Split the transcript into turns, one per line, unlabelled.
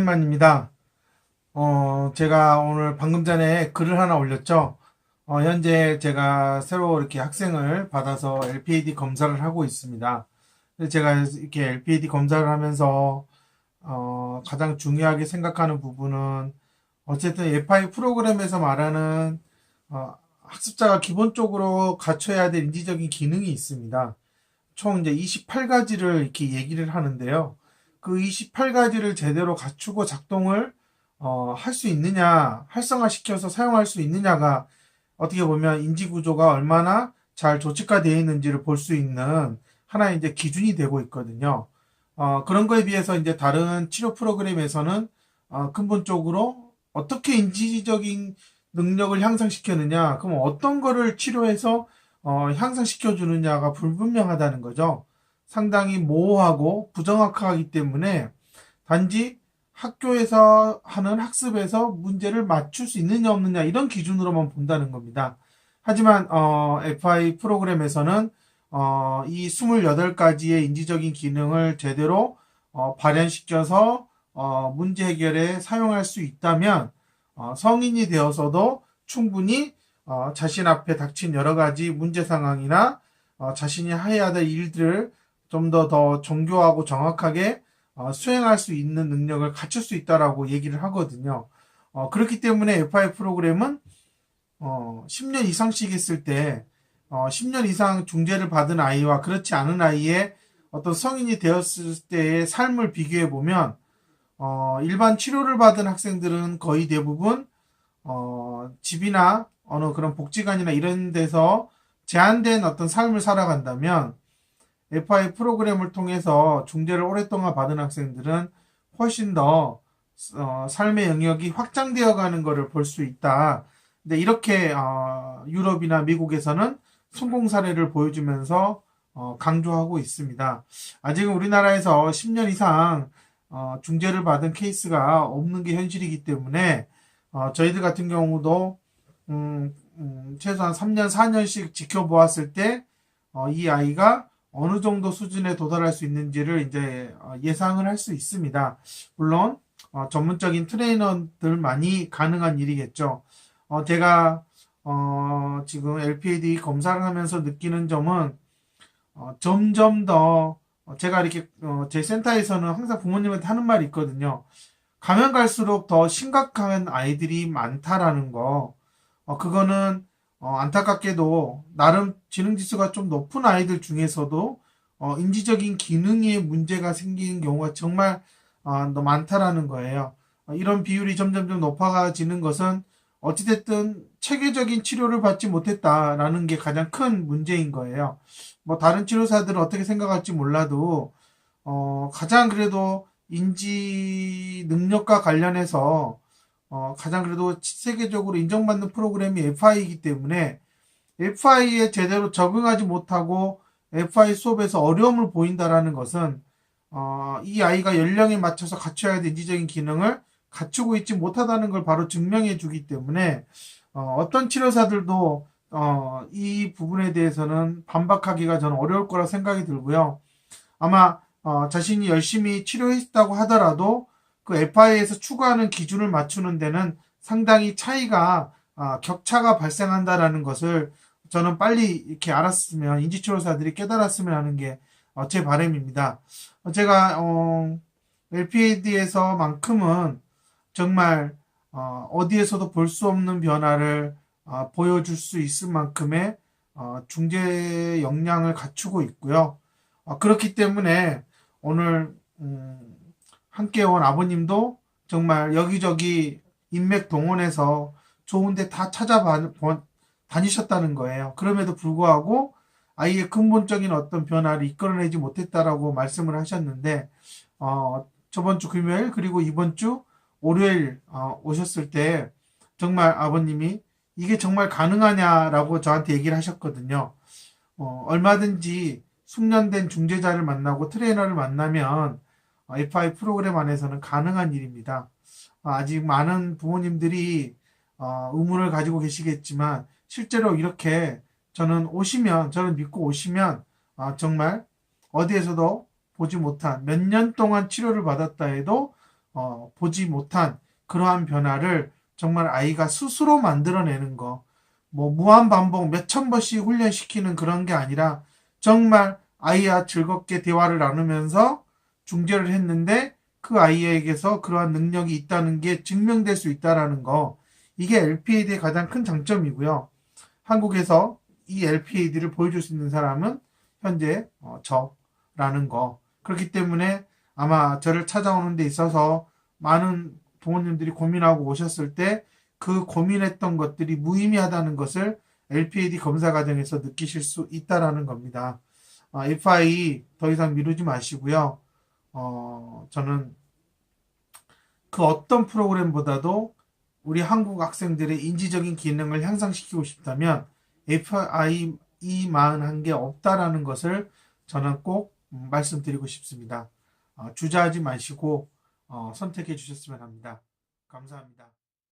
오랜만입니다. 제가 오늘 방금 전에 글을 하나 올렸죠. 현재 제가 새로 이렇게 학생을 받아서 LPAD 검사를 하고 있습니다. 근데 제가 이렇게 LPAD 검사를 하면서, 가장 중요하게 생각하는 부분은, 어쨌든 FI 프로그램에서 말하는, 학습자가 기본적으로 갖춰야 될 인지적인 기능이 있습니다. 총 이제 28가지를 이렇게 얘기를 하는데요. 그 28가지를 제대로 갖추고 작동을 할 수 있느냐, 활성화시켜서 사용할 수 있느냐가 어떻게 보면 인지 구조가 얼마나 잘 조직화되어 있는지를 볼 수 있는 하나의 이제 기준이 되고 있거든요. 그런 거에 비해서 이제 다른 치료 프로그램에서는 근본적으로 어떻게 인지적인 능력을 향상시켰느냐, 그럼 어떤 거를 치료해서 향상시켜 주느냐가 불분명하다는 거죠. 상당히 모호하고 부정확하기 때문에 단지 학교에서 하는 학습에서 문제를 맞출 수 있느냐 없느냐 이런 기준으로만 본다는 겁니다. 하지만 FI 프로그램에서는 이 28가지의 인지적인 기능을 제대로 발현시켜서 문제 해결에 사용할 수 있다면 성인이 되어서도 충분히 자신 앞에 닥친 여러 가지 문제 상황이나 자신이 해야 될 일들을 좀 더 정교하고 정확하게 수행할 수 있는 능력을 갖출 수 있다라고 얘기를 하거든요. 그렇기 때문에 FI 프로그램은 10년 이상씩 했을 때 10년 이상 중재를 받은 아이와 그렇지 않은 아이의 어떤 성인이 되었을 때의 삶을 비교해 보면 일반 치료를 받은 학생들은 거의 대부분 집이나 어느 그런 복지관이나 이런 데서 제한된 어떤 삶을 살아간다면 FI 프로그램을 통해서 중재를 오랫동안 받은 학생들은 훨씬 더 삶의 영역이 확장되어 가는 것을 볼 수 있다. 근데 이렇게 유럽이나 미국에서는 성공 사례를 보여주면서 강조하고 있습니다. 아직은 우리나라에서 10년 이상 중재를 받은 케이스가 없는 게 현실이기 때문에 저희들 같은 경우도 최소한 3년, 4년씩 지켜보았을 때 이 아이가 어느 정도 수준에 도달할 수 있는지를 이제 예상을 할 수 있습니다. 물론 전문적인 트레이너들만이 가능한 일이겠죠. 제가 지금 LPAD 검사를 하면서 느끼는 점은 점점 더 제가 이렇게 제 센터에서는 항상 부모님한테 하는 말이 있거든요. 가면 갈수록 더 심각한 아이들이 많다라는 거. 그거는 안타깝게도 나름 지능 지수가 좀 높은 아이들 중에서도 인지적인 기능에 문제가 생기는 경우가 정말 너무 많다라는 거예요. 이런 비율이 점점점 높아지는 것은 어찌됐든 체계적인 치료를 받지 못했다라는 게 가장 큰 문제인 거예요. 뭐 다른 치료사들은 어떻게 생각할지 몰라도 가장 그래도 인지 능력과 관련해서 가장 그래도 세계적으로 인정받는 프로그램이 FI이기 때문에 FI에 제대로 적응하지 못하고 FI 수업에서 어려움을 보인다라는 것은 이 아이가 연령에 맞춰서 갖춰야 할 인지적인 기능을 갖추고 있지 못하다는 걸 바로 증명해 주기 때문에 어떤 치료사들도 이 부분에 대해서는 반박하기가 저는 어려울 거라 생각이 들고요. 아마 자신이 열심히 치료했다고 하더라도 그 FI에서 추구하는 기준을 맞추는 데는 상당히 차이가 격차가 발생한다라는 것을 저는 빨리 이렇게 알았으면 인지치료사들이 깨달았으면 하는 게 제 바람입니다. 제가 LPAD에서만큼은 정말 어디에서도 볼 수 없는 변화를 보여줄 수 있을 만큼의 중재 역량을 갖추고 있고요. 그렇기 때문에 오늘 함께 온 아버님도 정말 여기저기 인맥 동원해서 좋은데 다 다니셨다는 거예요. 그럼에도 불구하고 아이의 근본적인 어떤 변화를 이끌어내지 못했다라고 말씀을 하셨는데 저번 주 금요일 그리고 이번 주 월요일 오셨을 때 정말 아버님이 이게 정말 가능하냐라고 저한테 얘기를 하셨거든요. 얼마든지 숙련된 중재자를 만나고 트레이너를 만나면 FI 프로그램 안에서는 가능한 일입니다. 아직 많은 부모님들이 의문을 가지고 계시겠지만 실제로 이렇게 저는 믿고 오시면 정말 어디에서도 보지 못한 몇 년 동안 치료를 받았다 해도 보지 못한 그러한 변화를 정말 아이가 스스로 만들어내는 거, 뭐 무한 반복 몇천 번씩 훈련시키는 그런 게 아니라 정말 아이와 즐겁게 대화를 나누면서 중재를 했는데 그 아이에게서 그러한 능력이 있다는 게 증명될 수 있다라는 거, 이게 LPAD의 가장 큰 장점이고요. 한국에서 이 LPAD를 보여줄 수 있는 사람은 현재 저라는 거. 그렇기 때문에 아마 저를 찾아오는 데 있어서 많은 부모님들이 고민하고 오셨을 때 그 고민했던 것들이 무의미하다는 것을 LPAD 검사 과정에서 느끼실 수 있다라는 겁니다. FI 더 이상 미루지 마시고요. 저는 그 어떤 프로그램보다도 우리 한국 학생들의 인지적인 기능을 향상시키고 싶다면 FI만 한 게 없다라는 것을 저는 꼭 말씀드리고 싶습니다. 주저하지 마시고 선택해 주셨으면 합니다. 감사합니다.